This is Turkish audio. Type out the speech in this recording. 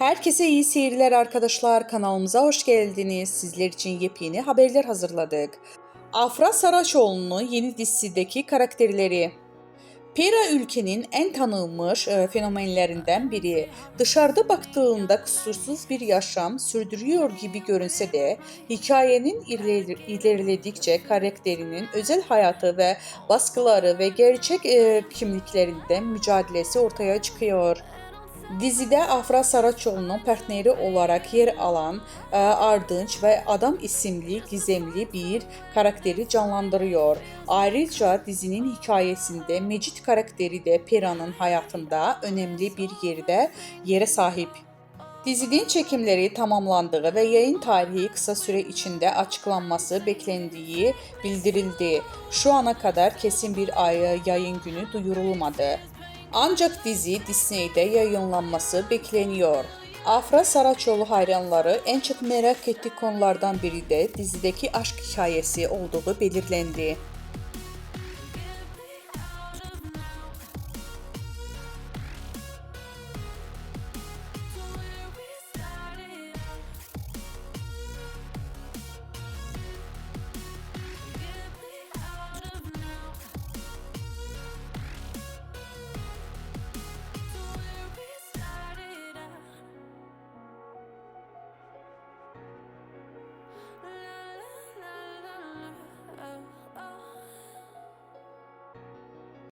Herkese iyi seyirler arkadaşlar. Kanalımıza hoş geldiniz. Sizler için yepyeni haberler hazırladık. Afra Saraçoğlu'nun yeni dizisindeki karakterleri. Pera ülkenin en tanınmış fenomenlerinden biri. Dışarıda baktığında kusursuz bir yaşam sürdürüyor gibi görünse de hikayenin ilerledikçe karakterinin özel hayatı ve baskıları ve gerçek kimliklerinden mücadelesi ortaya çıkıyor. Dizide Afra Saraçoğlu'nun partneri olarak yer alan Ardınç ve Adam isimli gizemli bir karakteri canlandırıyor. Ayrıca dizinin hikayesinde Mecit karakteri de Pera'nın hayatında önemli bir yere sahip. Dizinin çekimleri tamamlandığı ve yayın tarihi kısa süre içinde açıklanması beklendiği bildirildi. Şu ana kadar kesin bir yayın günü duyurulmadı. Ancak dizi Disney'de yayınlanması bekleniyor. Afra Saraçoğlu hayranları en çok merak ettiği konulardan biri de dizideki aşk hikayesi olduğu belirlendi.